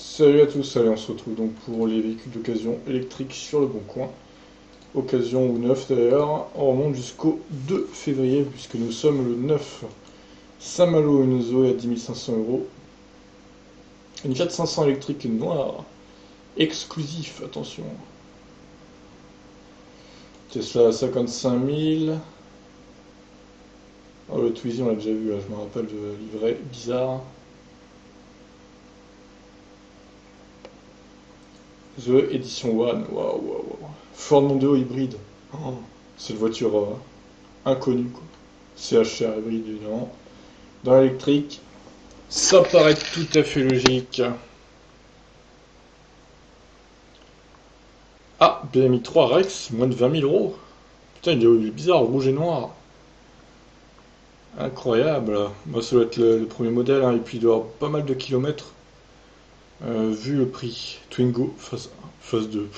Salut à tous, allez, on se retrouve donc pour les véhicules d'occasion électriques sur le Bon Coin. Occasion ou neuf d'ailleurs. On remonte jusqu'au 2 février puisque nous sommes le 9. Saint-Malo, une Zoé à 10 500 euros. Une Fiat 500 électrique noire. Exclusif, attention. Tesla à 55 000. Oh, le Twizy, on l'a déjà vu, là, je me rappelle de livret bizarre. The Edition One, waouh, waouh, waouh. Ford Mondeo hybride. Oh, c'est une voiture inconnue, quoi. CHR hybride, évidemment. Dans l'électrique, ça paraît tout à fait logique. Ah, BMI 3 Rex, moins de 20 000 euros. Putain, il est bizarre, rouge et noir. Incroyable. Bah, ça doit être le premier modèle, hein, et puis il doit avoir pas mal de kilomètres. Vu le prix. Twingo, phase 2.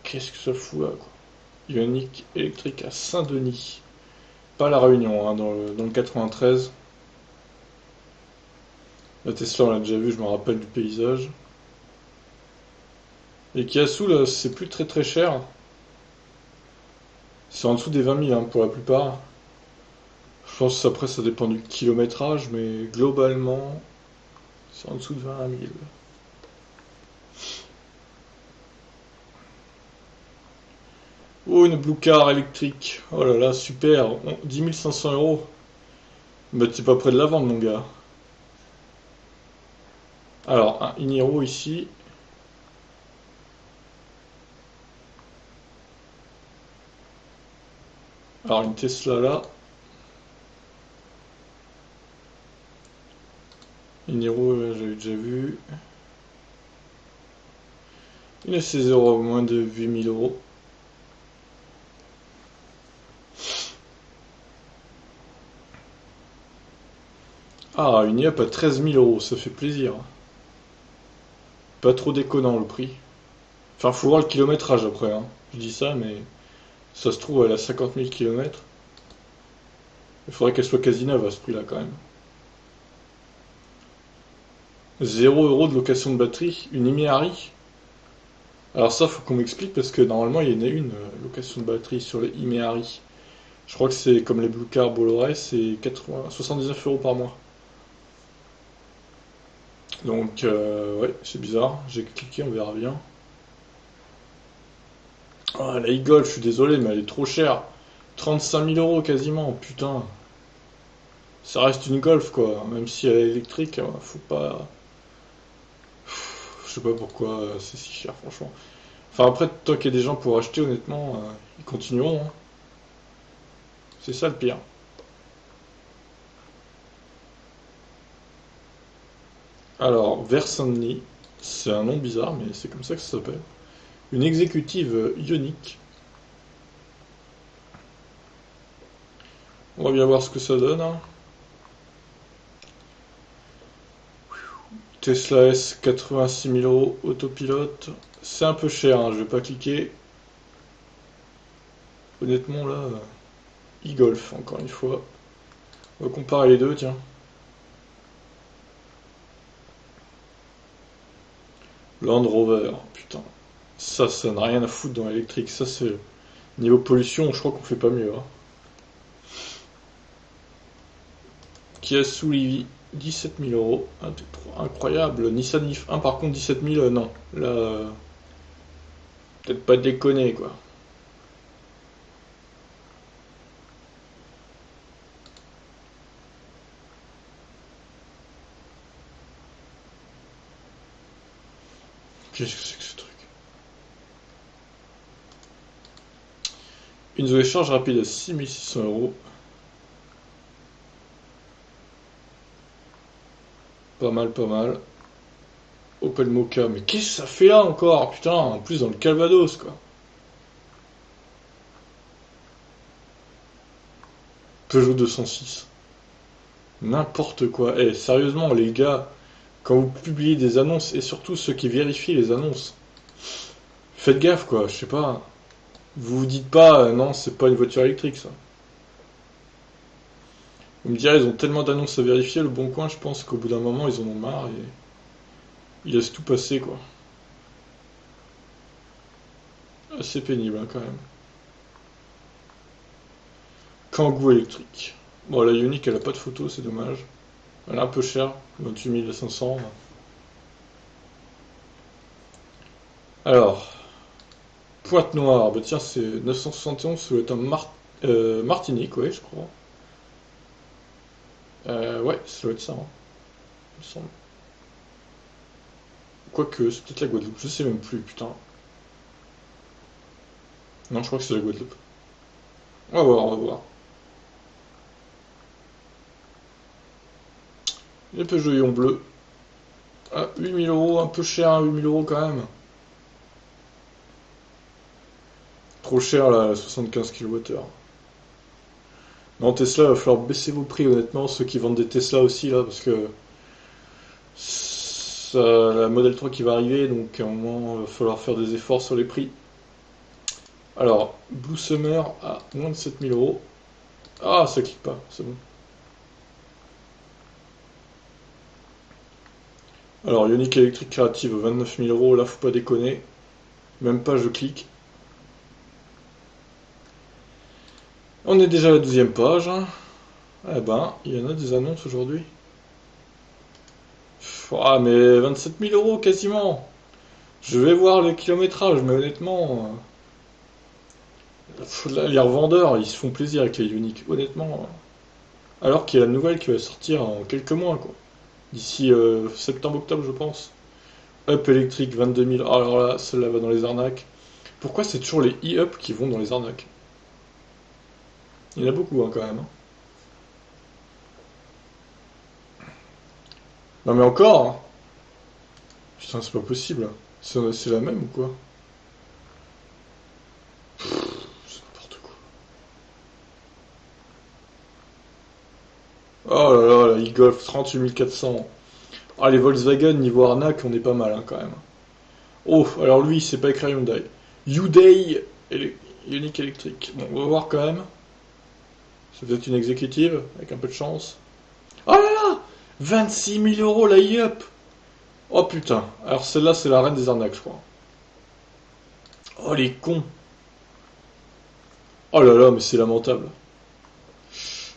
Qu'est-ce que ça fout là, quoi. Ioniq électrique à Saint-Denis. Pas la Réunion, hein, dans le 93. La Tesla, on l'a déjà vu, je me rappelle du paysage. Et Kiasu, là, c'est plus très très cher. C'est en dessous des 20 000 hein, pour la plupart. Je pense qu'après ça dépend du kilométrage, mais globalement, c'est en dessous de 20 000. Oh, une Blue Car électrique. Oh là là, super. 10 500 euros. Bah, t'es pas près de la vendre, mon gars. Alors, un Iniro ici. Alors, une Tesla là. Iniro, j'avais déjà vu. Une C0 à moins de 8 000 euros. Ah, une IAP à 13 000 euros, ça fait plaisir. Pas trop déconnant le prix. Enfin, faut voir le kilométrage après, hein. Je dis ça, mais ça se trouve, elle a 50 000 kilomètres. Il faudrait qu'elle soit quasi neuve à ce prix-là quand même. 0 € de location de batterie, une Imehari. Alors ça, faut qu'on m'explique parce que normalement, il y en a une location de batterie sur les Imehari. Je crois que c'est comme les Blue Car Bolloré, c'est 79 euros par mois. Donc, ouais, c'est bizarre. J'ai cliqué, on verra bien. Ah, la e-Golf, je suis désolé, mais elle est trop chère. 35 000 euros quasiment, putain. Ça reste une Golf, quoi. Même si elle est électrique, hein, faut pas. Je sais pas pourquoi c'est si cher, franchement. Enfin, après, tant qu'il y a des gens pour acheter, honnêtement, ils continueront, hein. C'est ça le pire. Alors, Versailles, c'est un nom bizarre, mais c'est comme ça que ça s'appelle. Une exécutive ionique. On va bien voir ce que ça donne, hein. Tesla S, 86 000 euros, autopilote. C'est un peu cher, hein, je vais pas cliquer. Honnêtement, là, e-Golf, encore une fois. On va comparer les deux, tiens. Land Rover, putain. Ça n'a rien à foutre dans l'électrique. Ça, c'est. Niveau pollution, je crois qu'on fait pas mieux, hein. Kia Soul 17 000 euros. Incroyable. Nissan Leaf 1, par contre, 17 000, non. Là, peut-être pas déconner, quoi. Qu'est-ce que c'est que ce truc? Une Zoé charge rapide à 6 600 euros. Pas mal, pas mal. Opel Mokka, mais qu'est-ce que ça fait là encore? Putain, en plus dans le Calvados, quoi. Peugeot 206. N'importe quoi. Eh, sérieusement, les gars, quand vous publiez des annonces, et surtout ceux qui vérifient les annonces, faites gaffe, quoi, je sais pas. Vous vous dites pas, non, c'est pas une voiture électrique, ça. Vous me direz, ils ont tellement d'annonces à vérifier, le Bon Coin, je pense qu'au bout d'un moment, ils en ont marre et Il laisse tout passer, quoi. Assez pénible, hein, quand même. Kangoo électrique. Bon, la Ioniq, elle a pas de photo, c'est dommage. Elle est un peu chère, 28 500. Alors, Pointe Noire, bah tiens, c'est 971, ça doit être Martinique, ouais, je crois. Ouais, ça doit être ça, hein, il me semble. Quoique, c'est peut-être la Guadeloupe, je sais même plus, putain. Non, je crois que c'est la Guadeloupe. On va voir, on va voir. Les Peugeot Ion bleu. Ah, 8 000 euros, un peu cher, hein, 8 000 euros quand même. Trop cher là, 75 kWh. Non, Tesla, va falloir baisser vos prix honnêtement, ceux qui vendent des Tesla aussi là, parce que la Model 3 qui va arriver, donc à un moment, il va falloir faire des efforts sur les prix. Alors, Blue Summer à moins de 7 000 euros. Ah, ça clique pas, c'est bon. Alors, Ioniq électrique créative, 29 000 euros, là, faut pas déconner. Même pas, je clique. On est déjà à la 12e page. Eh ben, il y en a des annonces aujourd'hui. Ah, mais 27 000 euros quasiment. Je vais voir le kilométrage, mais honnêtement, là, les revendeurs, ils se font plaisir avec les Ioniq, honnêtement. Alors qu'il y a la nouvelle qui va sortir en quelques mois, quoi. D'ici septembre-octobre, je pense. Up électrique, 22 000. Ah, alors là, celle-là va dans les arnaques. Pourquoi c'est toujours les e-up qui vont dans les arnaques? Il y en a beaucoup, hein, quand même, hein. Non, mais encore, hein. Putain, c'est pas possible. C'est la même ou quoi? C'est n'importe quoi. Oh là là, la e-Golf, 38 400. Ah, les Volkswagen, niveau arnaque, on est pas mal, hein, quand même. Oh, alors lui, c'est pas écrit Hyundai. Hyundai Ioniq électrique. Bon, on va voir quand même. C'est peut-être une exécutive, avec un peu de chance. Oh là là, 26 000 euros la e-up. Oh putain. Alors celle-là, c'est la reine des arnaques, je crois. Oh les cons. Oh là là, mais c'est lamentable.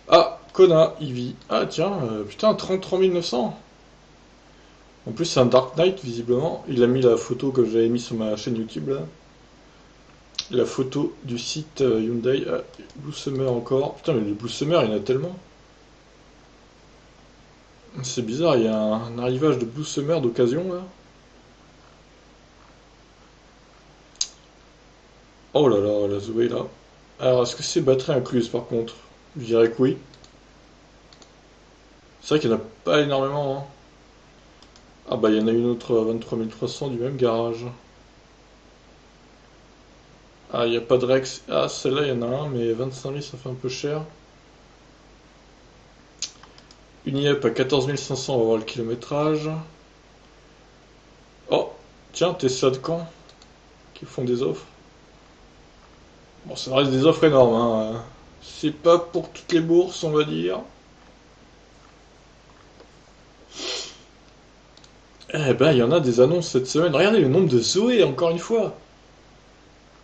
Ah, Kona, Eevee. Ah tiens, putain, 33 900. En plus, c'est un Dark Knight, visiblement. Il a mis la photo que j'avais mis sur ma chaîne YouTube, là. La photo du site Hyundai. Ah, Blue Summer encore. Putain, mais le Blue Summer, il y en a tellement. C'est bizarre, il y a un arrivage de Blue Summer d'occasion, là. Oh là là, la Zoé, là. Alors, est-ce que c'est batterie incluse, par contre? Je dirais que oui. C'est vrai qu'il n'y en a pas énormément, hein. Ah bah, il y en a une autre à 23 300 du même garage. Ah, il n'y a pas de Rex. Ah, celle-là, il y en a un, mais 25 000, ça fait un peu cher. Une IEP à 14 500, on va voir le kilométrage. Oh, tiens, Tesla de Caen, qui font des offres. Bon, ça reste des offres énormes, hein. C'est pas pour toutes les bourses, on va dire. Eh ben, il y en a des annonces cette semaine. Regardez le nombre de Zoé, encore une fois.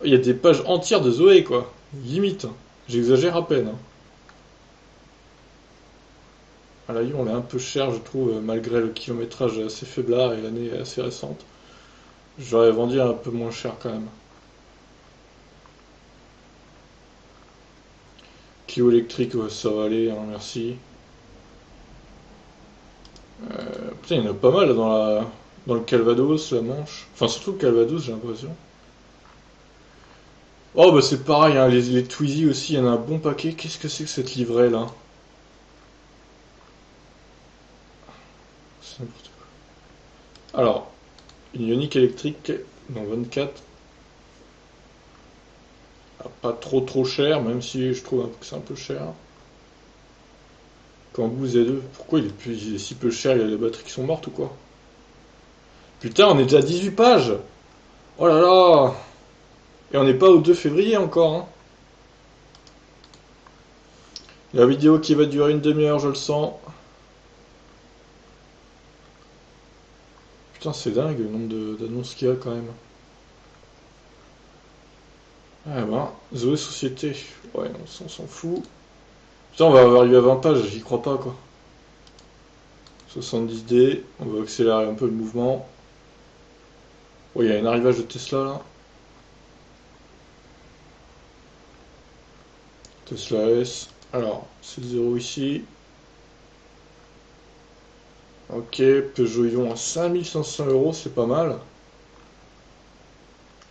Il y a des pages entières de Zoé, quoi. Limite, hein. J'exagère à peine, hein. À la Lyon, on est un peu cher, je trouve, malgré le kilométrage assez faiblard et l'année assez récente. J'aurais vendu un peu moins cher quand même. Clio électrique, ouais, ça va aller, hein, merci. Putain, il y en a pas mal dans le Calvados, la Manche. Enfin, surtout le Calvados, j'ai l'impression. Oh, bah c'est pareil, hein, les Twizy aussi, il y en a un bon paquet. Qu'est-ce que c'est que cette livrée là? C'est n'importe quoi. Alors, une Ioniq électrique dans 24. Ah, pas trop cher, même si je trouve que c'est un peu cher. Kangoo Z2, pourquoi il est si peu cher? Il y a les batteries qui sont mortes ou quoi? Putain, on est déjà à 18 pages! Oh là là! Et on n'est pas au 2 février encore, hein. La vidéo qui va durer une demi-heure, je le sens. Putain, c'est dingue le nombre d'annonces qu'il y a quand même. Ah ben, Zoé Société. Ouais, on s'en fout. Putain, on va arriver à 20 pages, j'y crois pas quoi. 70D, on va accélérer un peu le mouvement. Oh, il y a un arrivage de Tesla là. Tesla S. Alors, c'est 0 ici. Ok, Peugeot Ion à 5500 €, c'est pas mal.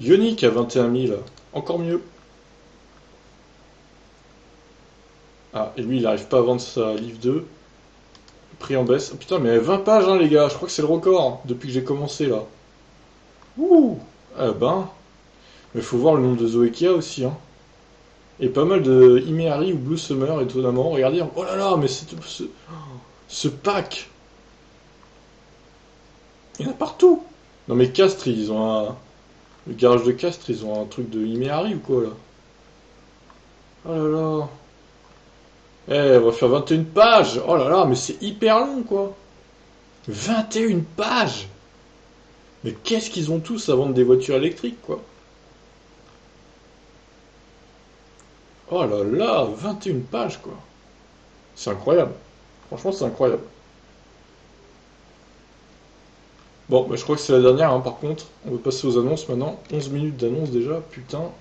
Ioniq à 21 000, encore mieux. Ah, et lui, il arrive pas à vendre sa Livre 2. Prix en baisse. Oh, putain, mais 20 pages, hein, les gars. Je crois que c'est le record depuis que j'ai commencé là. Ouh! Ah ben. Mais faut voir le nombre de Zoé qu'il y a aussi, hein. Et pas mal de Imeari ou Blue Summer, étonnamment. Regardez. Oh là là, mais ce pack! Il y en a partout! Non, mais Castres, ils ont un. Le garage de Castres, ils ont un truc de Imeari ou quoi là? Oh là là! Eh, on va faire 21 pages! Oh là là, mais c'est hyper long quoi! 21 pages! Mais qu'est-ce qu'ils ont tous à vendre des voitures électriques, quoi? Oh là là, 21 pages, quoi. C'est incroyable. Franchement, c'est incroyable. Bon, bah, je crois que c'est la dernière, hein, par contre. On va passer aux annonces maintenant. 11 minutes d'annonce déjà, putain.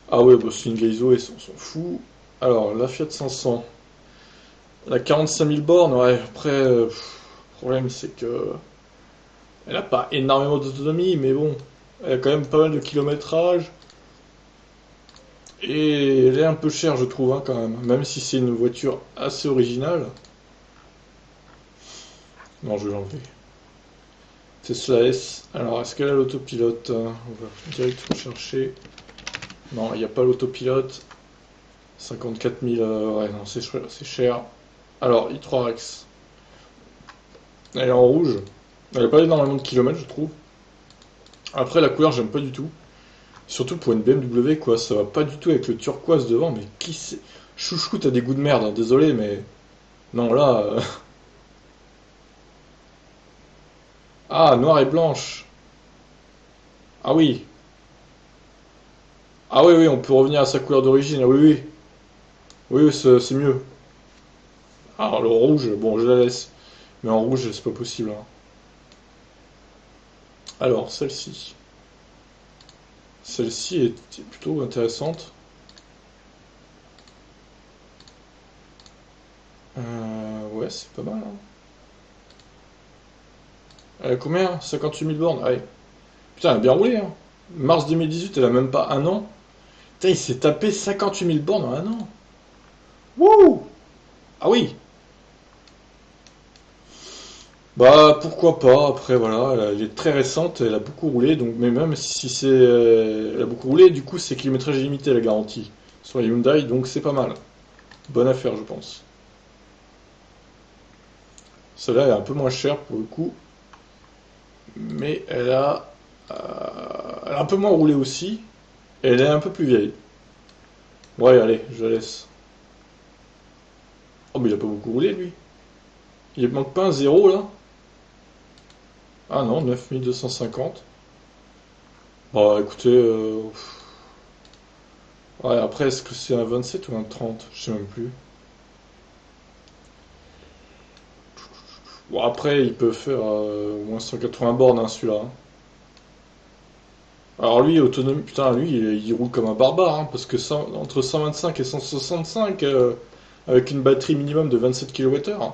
Ah ouais, bah, c'est une vieille Zoé, on s'en fout. Alors, la Fiat 500. La 45 000 bornes, ouais. Après, le problème, c'est que... Elle a pas énormément d'autonomie, mais bon. Elle a quand même pas mal de kilométrage. Et elle est un peu chère, je trouve, hein, quand même. Même si c'est une voiture assez originale. Non, je vais l'enlever. Tesla S. Alors, est-ce qu'elle a l'autopilote? On va directement chercher. Non, il n'y a pas l'autopilote. 54 000. Ouais, non, c'est cher, c'est cher. Alors, i3 Rex. Elle est en rouge. Elle n'a pas énormément de kilomètres, je trouve. Après, la couleur, j'aime pas du tout. Surtout pour une BMW, quoi. Ça va pas du tout avec le turquoise devant. Mais qui c'est? Chouchou, t'as des goûts de merde, hein, désolé, mais. Non, là. Ah, noire et blanche. Ah oui. Ah oui, oui, on peut revenir à sa couleur d'origine. Ah oui, oui. Oui, oui, c'est mieux. Alors, le rouge, bon, je la laisse. Mais en rouge, c'est pas possible, hein. Alors, celle-ci. Celle-ci est plutôt intéressante. Ouais, c'est pas mal, hein. Elle a combien? 58 000 bornes? Ouais. Putain, elle a bien roulé, hein. Mars 2018, elle a même pas un an. Putain, il s'est tapé 58 000 bornes en un an. Wouh! Ah oui! Bah, pourquoi pas. Après, voilà, elle est très récente, elle a beaucoup roulé. Donc, mais même si c'est. Elle a beaucoup roulé, du coup, c'est kilométrage illimité, la garantie. Sur la Hyundai, donc c'est pas mal. Bonne affaire, je pense. Celle-là est un peu moins chère pour le coup, mais elle a un peu moins roulé aussi, et elle est un peu plus vieille. Ouais, allez, je la laisse. Oh, mais il a pas beaucoup roulé lui. Il manque pas un zéro là? Ah non, 9250. Bah écoutez, ouais, après, est-ce que c'est un 27 ou un 30? Je sais même plus. Bon, après, il peut faire au moins 180 bornes, hein, celui-là, hein. Alors lui, autonomie, putain, lui, il roule comme un barbare, hein, parce que entre 125 et 165, avec une batterie minimum de 27 kWh,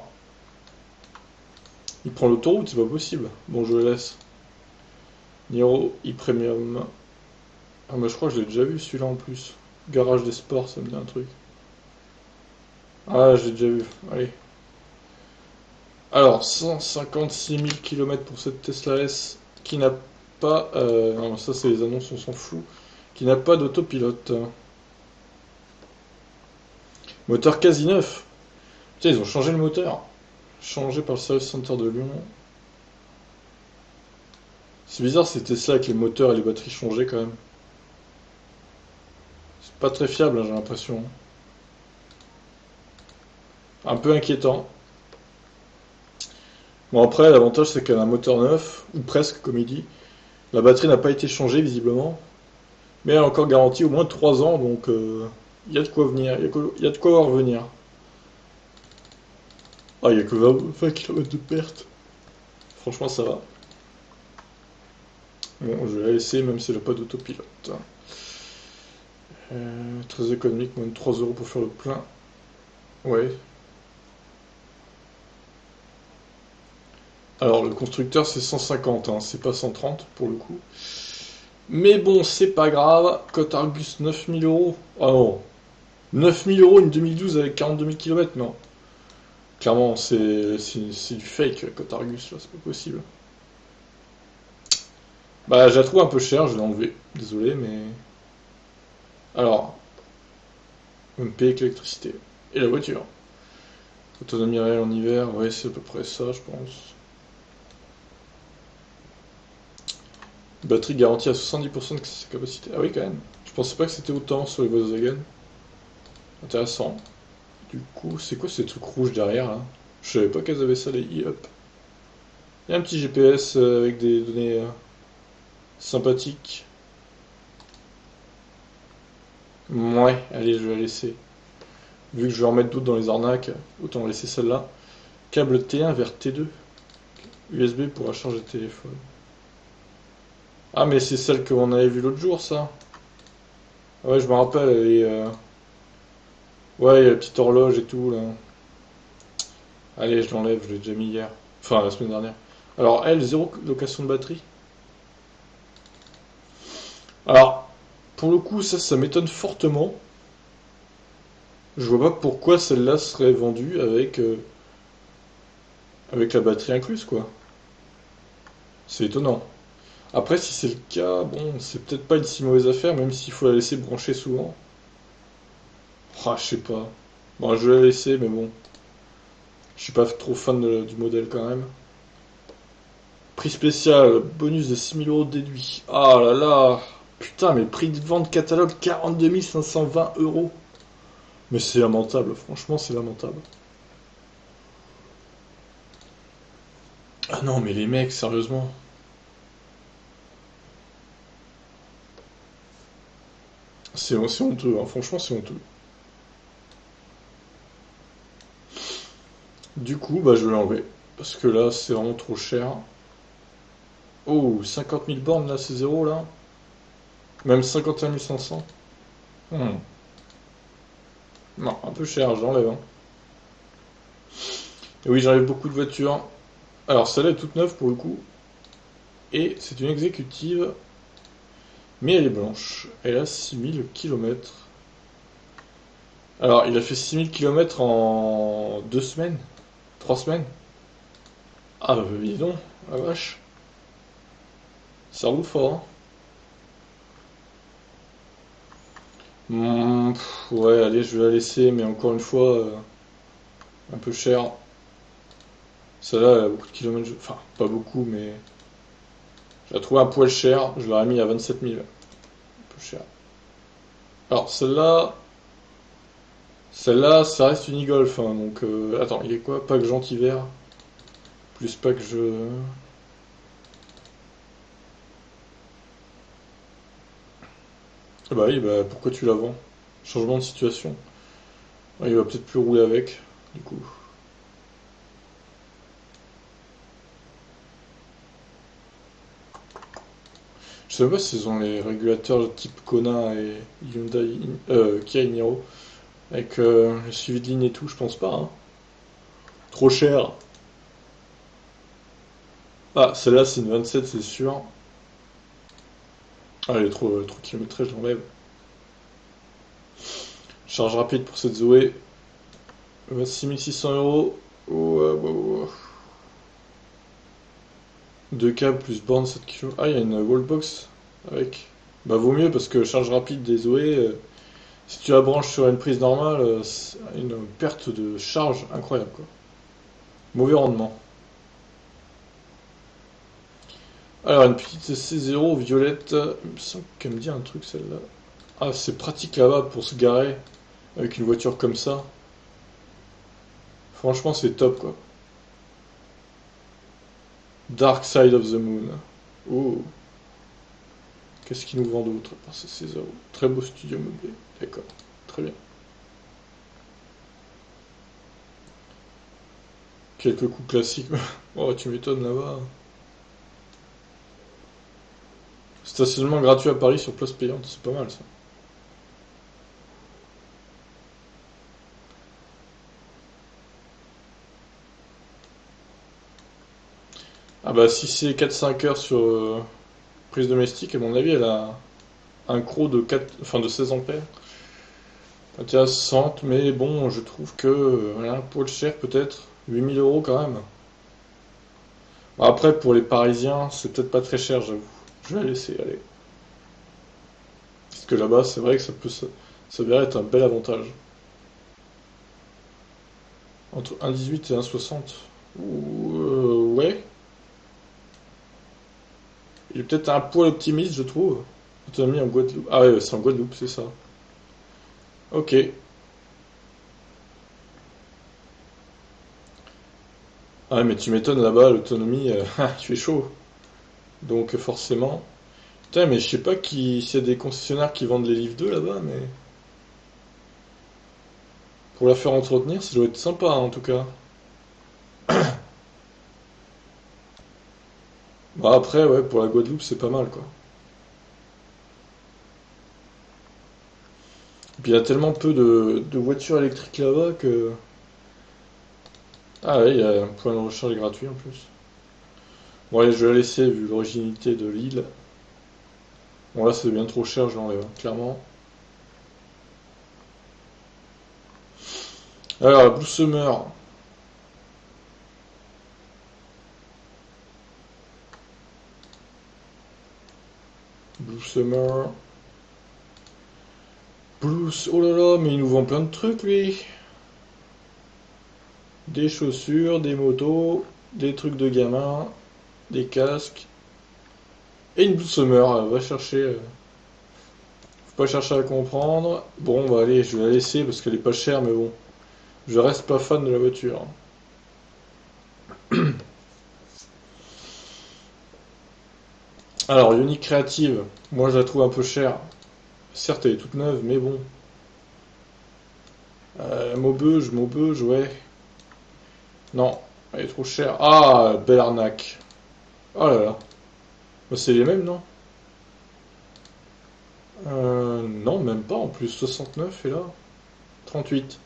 il prend l'autoroute, c'est pas possible. Bon, je le laisse. Niro e-Premium. Ah, bah je crois que je l'ai déjà vu celui-là en plus. Garage des sports, ça me dit un truc. Ah, j'ai déjà vu. Allez. Alors, 156 000 km pour cette Tesla S qui n'a pas. Non, ça, c'est les annonces, on s'en fout. Qui n'a pas d'autopilote. Moteur quasi neuf. Putain, ils ont changé le moteur. Changé par le Service Center de Lyon. C'est bizarre, c'est Tesla avec les moteurs et les batteries changées quand même. C'est pas très fiable, hein, j'ai l'impression. Un peu inquiétant. Bon après, l'avantage c'est qu'elle a un moteur neuf, ou presque comme il dit. La batterie n'a pas été changée visiblement, mais elle a encore garantie au moins 3 ans, donc il y a de quoi venir, il y a de quoi voir venir. Ah, il y a que 20 km de perte. Franchement, ça va. Bon, je vais la laisser même si elle n'a pas d'autopilote. Très économique, moins de 3 euros pour faire le plein. Ouais. Alors, le constructeur c'est 150, hein, c'est pas 130 pour le coup. Mais bon, c'est pas grave. Cote Argus 9000 euros. Ah non. 9000 euros une 2012 avec 42 000 km, non. Clairement, c'est du fake, Cote Argus, là, c'est pas possible. Bah, je la trouve un peu chère, je l'ai enlevé. Désolé, mais. Alors, MP avec l'électricité. Et la voiture. Autonomie réelle en hiver, ouais, c'est à peu près ça, je pense. Batterie garantie à 70% de sa capacité. Ah oui, quand même. Je pensais pas que c'était autant sur les Volkswagen. Intéressant. Du coup, c'est quoi ces trucs rouges derrière là? Je savais pas qu'elles avaient ça, les e-up. Il y a un petit GPS avec des données sympathiques. Ouais, allez, je vais la laisser. Vu que je vais en mettre d'autres dans les arnaques, autant laisser celle-là. Câble T1 vers T2. USB pour la charge de téléphone. Ah, mais c'est celle qu'on avait vue l'autre jour, ça. Ah ouais, je me rappelle, elle est. Ouais, il y a la petite horloge et tout, là. Allez, je l'enlève, je l'ai déjà mis hier. Enfin, la semaine dernière. Alors, elle, zéro location de batterie. Alors, pour le coup, ça m'étonne fortement. Je vois pas pourquoi celle-là serait vendue avec la batterie incluse, quoi. C'est étonnant. Après, si c'est le cas, bon, c'est peut-être pas une si mauvaise affaire, même s'il faut la laisser brancher souvent. Ah, je sais pas. Bon, je vais la laisser, mais bon. Je suis pas trop fan du modèle quand même. Prix spécial, bonus de 6000 euros déduit. Ah là là. Putain, mais prix de vente catalogue 42 520 euros. Mais c'est lamentable, franchement, c'est lamentable. Ah non, mais les mecs, sérieusement. C'est honteux, hein. Franchement, c'est honteux. Du coup, bah, je vais l'enlever. Parce que là, c'est vraiment trop cher. Oh, 50 000 bornes, là, c'est zéro, là. Même 51 500. Hmm. Non, un peu cher, je l'enlève, hein. Et oui, j'enlève beaucoup de voitures. Alors, celle-là est toute neuve, pour le coup. Et c'est une exécutive. Mais elle est blanche. Elle a 6000 km. Alors, il a fait 6000 km en 2 semaines, 3 semaines. Ah bah dis donc, la vache, ça roule fort, hein. Ouais, allez, je vais la laisser, mais encore une fois, un peu cher. Celle-là, elle a beaucoup de kilomètres, enfin, pas beaucoup, mais je la trouve un poil cher. Je l'aurais mis à 27 000, un peu cher. Alors, celle-là, ça reste une e-Golf, hein, donc, attends, il est quoi? Pack gentil vert, plus pack je... Ah bah oui, bah pourquoi tu la vends? Changement de situation. Ouais, il va peut-être plus rouler avec, du coup. Je sais pas s'ils ont les régulateurs de type Kona et Hyundai, Kia et Niro, avec le suivi de ligne et tout, je pense pas, hein. Trop cher. Ah, celle-là c'est une 27, c'est sûr. Ah, elle est trop kilométrée, je l'enlève. Charge rapide pour cette Zoé, 26 600 euros. Oh, 2 câbles plus borne 7 kg. Ah, il y a une wallbox avec. Bah, vaut mieux parce que charge rapide des Zoé, si tu la branches sur une prise normale, c'est une perte de charge incroyable, quoi. Mauvais rendement. Alors, une petite C0 violette. Il me semble qu'elle me dit un truc, celle-là. Ah, c'est pratique là-bas pour se garer avec une voiture comme ça. Franchement, c'est top, quoi. Dark Side of the Moon. Oh. Qu'est-ce qu'ils nous vend d'autre par ces 16 €? Très beau studio meublé. D'accord. Très bien. Quelques coups classiques. Oh, tu m'étonnes là-bas. Stationnement gratuit à Paris sur place payante. C'est pas mal ça. Ah bah si c'est 4-5 heures sur prise domestique, à mon avis, elle a un gros de 4, enfin de 16 ampères. Intéressante, mais bon, je trouve que voilà, pour le cher peut-être, 8 000 € quand même. Bon, après, pour les Parisiens, c'est peut-être pas très cher, j'avoue. Je vais la laisser aller. Parce que là-bas, c'est vrai que ça peut s'avérer être un bel avantage. Entre 1,18 et 1,60. Ouh, ouais. Il est peut-être un poil optimiste, je trouve. Autonomie en Guadeloupe. Ah ouais, c'est en Guadeloupe, c'est ça. Ok. Ah, mais tu m'étonnes là-bas, l'autonomie, tu es chaud. Donc forcément. Putain, mais je sais pas s'il y a des concessionnaires qui vendent les livres 2 là-bas, mais pour la faire entretenir, ça doit être sympa hein, en tout cas. Bah après, ouais, pour la Guadeloupe, c'est pas mal quoi. Et puis il y a tellement peu de voitures électriques là-bas que. Ah ouais, il y a un point de recharge gratuit en plus. Bon, allez, je vais la laisser vu l'originalité de l'île. Bon, là, c'est bien trop cher, je l'enlève, hein, clairement. Alors, Blue Summer. Blue Summer. Blues. Oh là là, mais il nous vend plein de trucs, lui. Des chaussures, des motos, des trucs de gamin, des casques. Et une Blue Summer. Va chercher. Faut pas chercher à comprendre. Bon, bah allez, je vais la laisser parce qu'elle est pas chère, mais bon. Je reste pas fan de la voiture. Alors, Unique Creative. Moi, je la trouve un peu chère. Certes, elle est toute neuve, mais bon. Maubeuge, ouais. Non, elle est trop chère. Ah, belle arnaque. Oh là là. Bah, c'est les mêmes, non? Non, même pas en plus. 69 et là 38.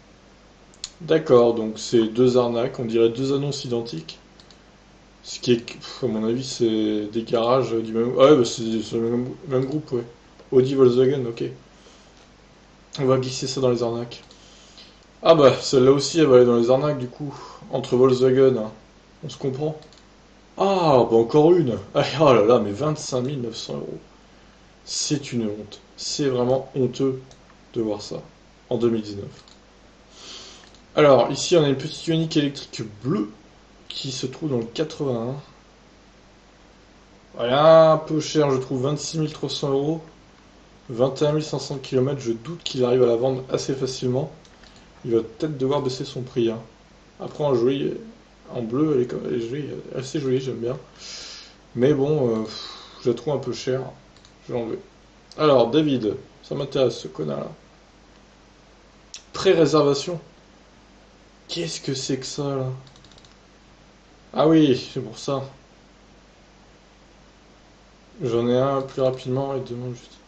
D'accord, donc c'est deux arnaques, on dirait deux annonces identiques. Ce qui est, à mon avis, c'est des garages du même. Ouais, bah, c'est le même groupe, ouais. Audi Volkswagen, ok. On va glisser ça dans les arnaques. Ah bah, celle-là aussi, elle va aller dans les arnaques du coup. Entre Volkswagen, hein. On se comprend. Ah, bah encore une. Ah, oh là là, mais 25 900 €. C'est une honte. C'est vraiment honteux de voir ça en 2019. Alors, ici, on a une petite Ioniq électrique bleue qui se trouve dans le 81. Voilà, un peu cher, je trouve 26 300 €. 21 500 km, je doute qu'il arrive à la vendre assez facilement. Il va peut-être devoir baisser son prix, hein. Après, en joli, en bleu, elle est jolie, assez jolie, j'aime bien. Mais bon, je la trouve un peu chère. Je vais l'enlever. Alors, David, ça m'intéresse ce connard-là. Pré-réservation. Qu'est-ce que c'est que ça, là? Ah oui, c'est pour ça. J'en ai un plus rapidement et demande juste.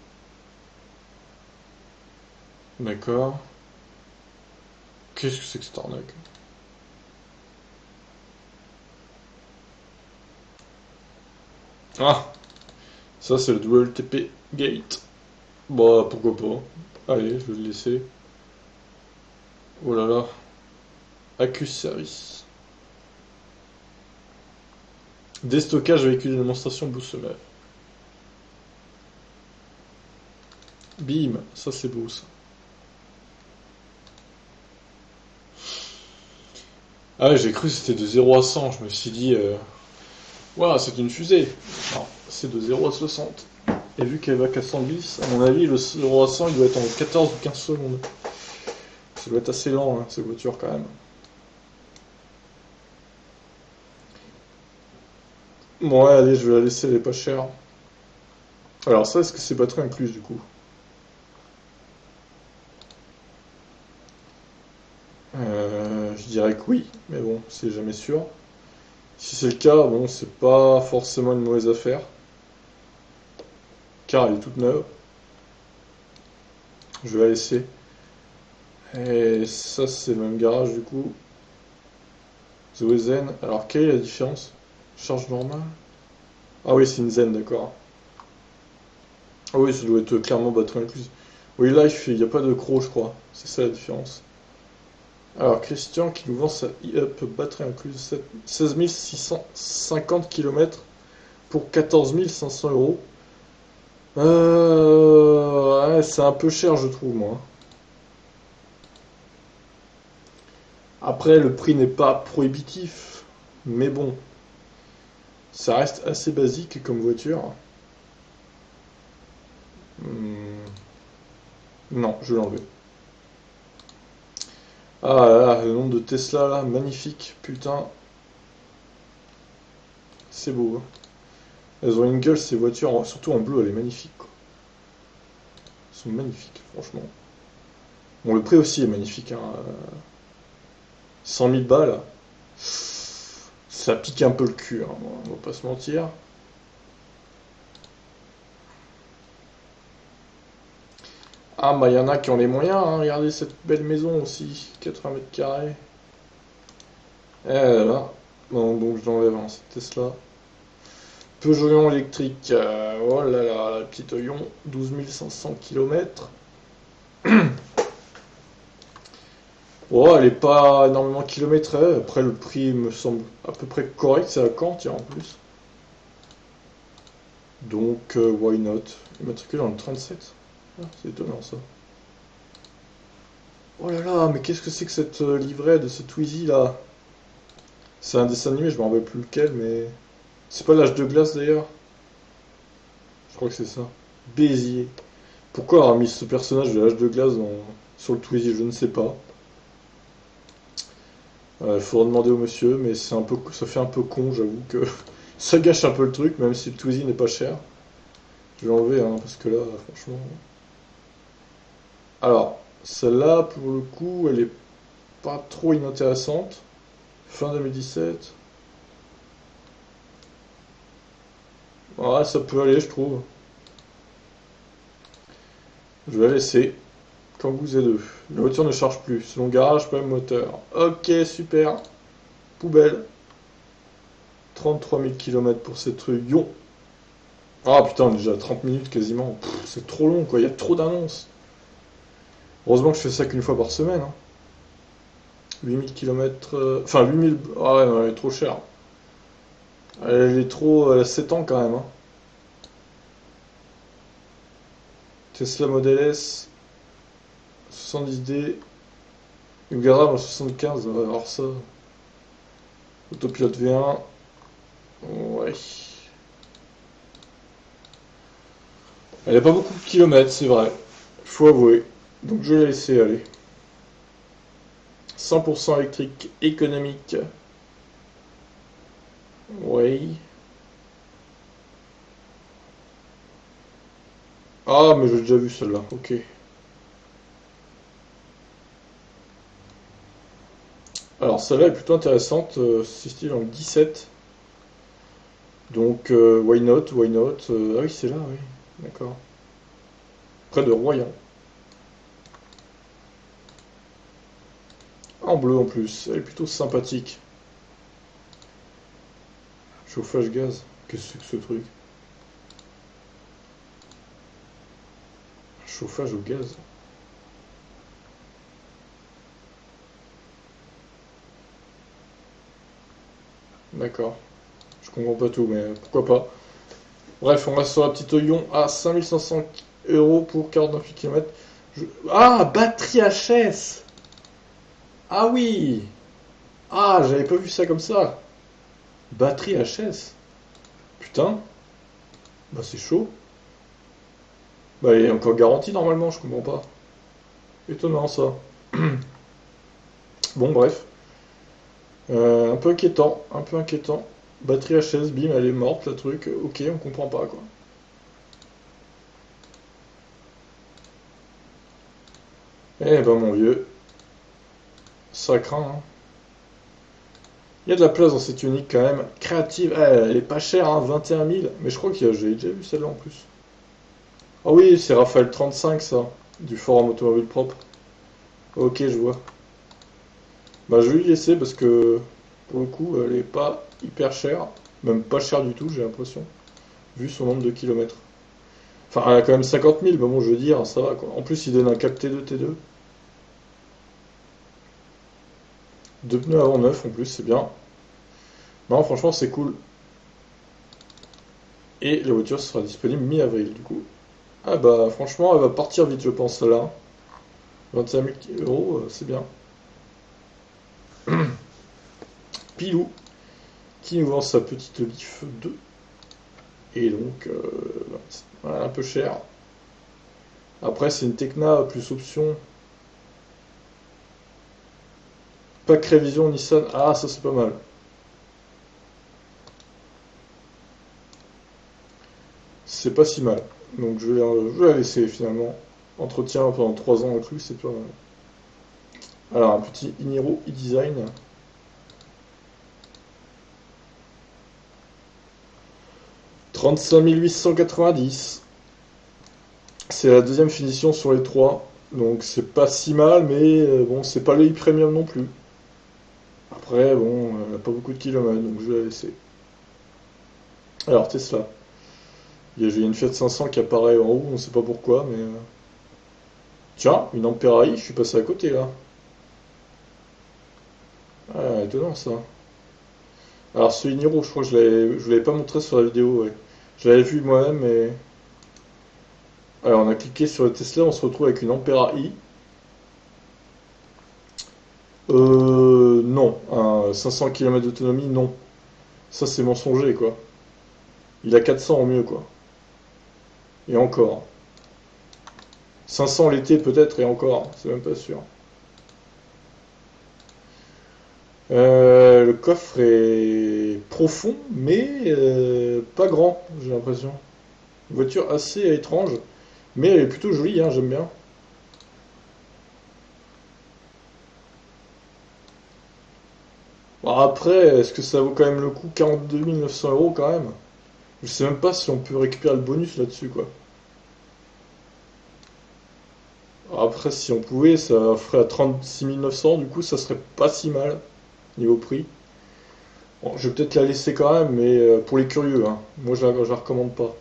D'accord. Qu'est-ce que c'est que cette arnaque? Ah, ça c'est le WLTP Gate. Bah, pourquoi pas. Allez, je vais le laisser. Oh là là. Accuse service. Déstockage véhicule de démonstration Boost-Summer. Bim, ça c'est beau ça. Ah ouais, j'ai cru que c'était de 0 à 100. Je me suis dit, waouh, c'est une fusée. Non, c'est de 0 à 60. Et vu qu'elle va qu'à 110, à mon avis, le 0 à 100, il doit être en 14 ou 15 secondes. Ça doit être assez lent, hein, ces voitures quand même. Bon, ouais, allez, je vais la laisser, elle est pas chère. Alors ça, est-ce que c'est batterie incluse du coup? Je dirais que oui, mais bon, c'est jamais sûr. Si c'est le cas, bon, c'est pas forcément une mauvaise affaire, car elle est toute neuve. Je vais la laisser. Et ça, c'est le même garage du coup. Zoé Zen. Alors, quelle est la différence? Charge normale? Ah oui, c'est une Zen, d'accord. Ah oui, ça doit être clairement batterie incluse. Oui, là, il n'y a pas de croc, je crois. C'est ça la différence. Alors, Christian qui nous vend sa e-up batterie incluse 16 650 km pour 14 500 euros. Ouais, c'est un peu cher, je trouve, moi. Après, le prix n'est pas prohibitif, mais bon, ça reste assez basique comme voiture. Hmm, non, je vais l'enlever. Ah là là, le nombre de Tesla là, magnifique, putain, c'est beau, hein. Elles ont une gueule ces voitures, surtout en bleu, elle est magnifique, quoi. Elles sont magnifiques, franchement. Bon, le prix aussi est magnifique, hein. 100 000 balles, ça pique un peu le cul, hein, on va pas se mentir. Ah, bah il y en a qui ont les moyens, hein. Regardez cette belle maison aussi, 80 mètres carrés. Eh là là. Non, donc je l'enlève, hein, cette Tesla. Peugeot électrique, oh là là, la petite Ion, 12 500 km. Oh, elle est pas énormément kilométrée. Après, le prix me semble à peu près correct. C'est à Caen, tiens, en plus. Donc, why not? Immatriculé dans le 37. Ah, c'est étonnant, ça. Oh là là, mais qu'est-ce que c'est que cette livrée de ce Twizy, là? C'est un dessin animé, je me rappelle plus lequel, mais... C'est pas l'âge de glace, d'ailleurs? Je crois que c'est ça. Béziers. Pourquoi avoir mis ce personnage de l'âge de glace sur le Twizy, je ne sais pas. Il faudra demander au monsieur, mais c'est un peu, ça fait un peu con, j'avoue que ça gâche un peu le truc, même si le Twizy n'est pas cher. Je vais enlever, hein, parce que là, franchement. Alors, celle-là, pour le coup, elle est pas trop inintéressante. Fin 2017. Ouais, ça peut aller, je trouve. Je vais la laisser. Kangoo Z2. La voiture ne charge plus. Selon garage, pas le moteur. Ok, super. Poubelle. 33 000 km pour cette Ion. Ah putain, on est déjà à 30 minutes quasiment. C'est trop long, quoi. Il y a trop d'annonces. Heureusement que je fais ça qu'une fois par semaine, hein. 8000 km. Enfin, 8000. Ah ouais, non, elle est trop chère. Elle est trop. Elle a 7 ans quand même, hein. Tesla Model S, 70D. Yugarab en 75. On va voir ça. Autopilote V1. Ouais. Elle a pas beaucoup de kilomètres, c'est vrai. Faut avouer. Donc je vais la laisser aller. 100% électrique économique. Ouais. Ah, mais j'ai déjà vu celle-là. Ok. Alors celle-là est plutôt intéressante. C'est style en 17. Donc why not, why not. Ah oui, c'est là, oui. D'accord. Près de Royan. En bleu en plus. Elle est plutôt sympathique. Chauffage gaz. Qu'est-ce que c'est que ce truc? Chauffage au gaz. D'accord. Je comprends pas tout, mais pourquoi pas. Bref, on reste sur la petite Ion à 5500 euros pour 49 km. Ah, batterie HS! Ah oui! Ah, j'avais pas vu ça comme ça. Batterie HS. Putain, bah c'est chaud. Bah elle est encore garantie normalement, je comprends pas. Étonnant ça. Bon bref. Un peu inquiétant, un peu inquiétant. Batterie HS, bim, elle est morte, le truc. Ok, on comprend pas, quoi. Eh ben, mon vieux, ça craint, hein. Il y a de la place dans cette unique, quand même. Créative, elle est pas chère, hein, 21 000. Mais je crois que j'ai déjà vu celle-là, en plus. Ah oui, c'est Raphaël 35, ça. Du forum automobile propre. Ok, je vois. Bah, je vais lui laisser, parce que, pour le coup, elle est pas hyper chère. Même pas chère du tout, j'ai l'impression. Vu son nombre de kilomètres. Enfin, elle a quand même 50 000, mais bon, je veux dire, ça va, quoi. En plus, il donne un cap T2, T2. Deux pneus avant neuf, en plus, c'est bien. Non, franchement, c'est cool. Et la voiture sera disponible mi-avril, du coup. Ah bah, franchement, elle va partir vite, je pense, celle-là. 21 000 euros, c'est bien. Pilou, qui nous vend sa petite Leaf 2. Et donc, voilà, un peu cher. Après, c'est une Tecna plus option. Pack révision Nissan. Ah, ça, c'est pas mal. C'est pas si mal. Donc, je vais la laisser, finalement. Entretien pendant 3 ans inclus, c'est pas mal. Alors, un petit Iniro e-Design. 35 890. C'est la deuxième finition sur les trois. Donc c'est pas si mal, mais bon, c'est pas le e-premium non plus. Après, bon, elle n'a pas beaucoup de kilomètres, donc je vais la laisser. Alors Tesla. J'ai une Fiat 500 qui apparaît en haut, on sait pas pourquoi, mais... Tiens, une Ampera i, je suis passé à côté là. Ah, étonnant ça. Alors ce Niro, je crois que je l'avais pas montré sur la vidéo, ouais. Je l'avais vu moi-même, mais... Alors on a cliqué sur le Tesla, on se retrouve avec une Ampera i. Non. Un 500 km d'autonomie, non. Ça c'est mensonger, quoi. Il a 400 au mieux, quoi. Et encore. 500 l'été peut-être, et encore, c'est même pas sûr. Le coffre est profond, mais pas grand, j'ai l'impression. Une voiture assez étrange, mais elle est plutôt jolie, hein, j'aime bien. Bon, après, est-ce que ça vaut quand même le coup? 42 900 euros quand même. Je sais même pas si on peut récupérer le bonus là-dessus, quoi. Après, si on pouvait, ça ferait à 36 900, du coup, ça serait pas si mal, niveau prix. Bon, je vais peut-être la laisser quand même, mais pour les curieux, hein. Moi, je la recommande pas.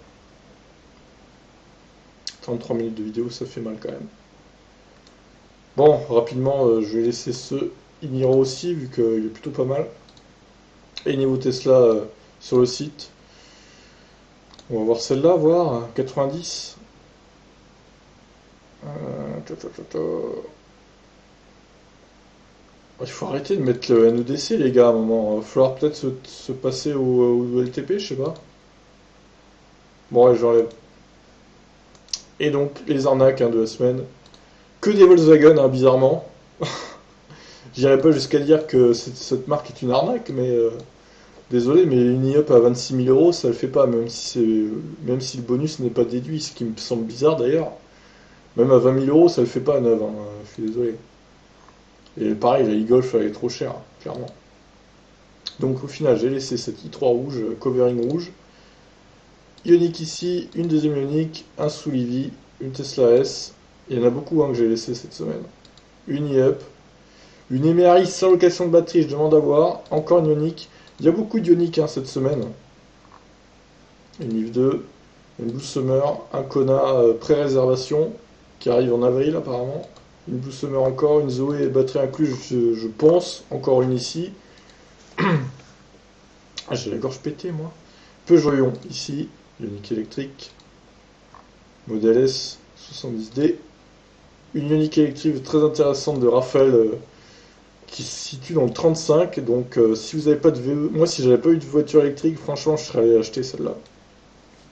33 minutes de vidéo, ça fait mal quand même. Bon, rapidement, je vais laisser ce Iniro aussi, vu qu'il est plutôt pas mal. Et niveau Tesla sur le site. On va voir celle-là, voir. 90. Il faut arrêter de mettre le NEDC, les gars, à un moment. Il va falloir peut-être se passer au LTP, je sais pas. Bon, ouais, j'enlève. Et donc, les arnaques, hein, de la semaine. Que des Volkswagen, hein, bizarrement. J'irai pas jusqu'à dire que cette marque est une arnaque, mais désolé, mais une e-up à 26 000 euros, ça le fait pas, même si le bonus n'est pas déduit, ce qui me semble bizarre d'ailleurs. Même à 20 000 euros, ça le fait pas à 9, hein, je suis désolé. Et pareil, la e-Golf, elle est trop chère, clairement. Donc au final, j'ai laissé cette i3 rouge, covering rouge. Ioniq ici, une deuxième Ioniq, un Soulivi, une Tesla S. Il y en a beaucoup, hein, que j'ai laissé cette semaine. Une e-up, une MRI sans location de batterie, je demande à voir. Encore une Ioniq. Il y a beaucoup d'Ioniq, hein, cette semaine. Une Leaf 2, une Blue Summer, un Kona pré-réservation qui arrive en avril apparemment. Une Blue Summer encore, une Zoé batterie incluse, je pense. Encore une ici. Ah, j'ai la gorge pétée, moi. Peugeot Ion ici, Ioniq électrique. Modèle S 70D. Une Ioniq électrique très intéressante de Raphaël qui se situe dans le 35. Donc, si vous n'avez pas de VE, moi, si j'avais pas eu de voiture électrique, franchement, je serais allé acheter celle-là.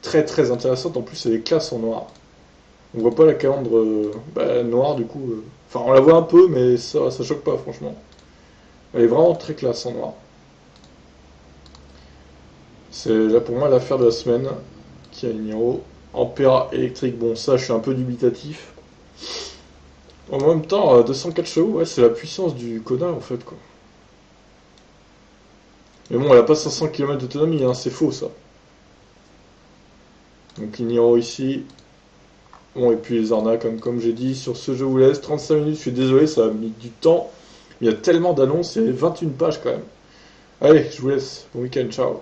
Très très intéressante. En plus, elle est classe en noir. On voit pas la calandre noire du coup. Enfin, on la voit un peu, mais ça choque pas, franchement. Elle est vraiment très classe en noir. C'est là pour moi l'affaire de la semaine. Kia Niro. Ampera électrique, bon ça je suis un peu dubitatif. En même temps, 204 chevaux, ouais, c'est la puissance du Kona en fait quoi. Mais bon, elle a pas 500 km d'autonomie, hein, c'est faux ça. Donc Niro ici. Bon, et puis les arnaques, comme j'ai dit, sur ce je vous laisse. 35 minutes, je suis désolé, ça a mis du temps. Il y a tellement d'annonces, il y avait 21 pages quand même. Allez, je vous laisse. Bon week-end, ciao.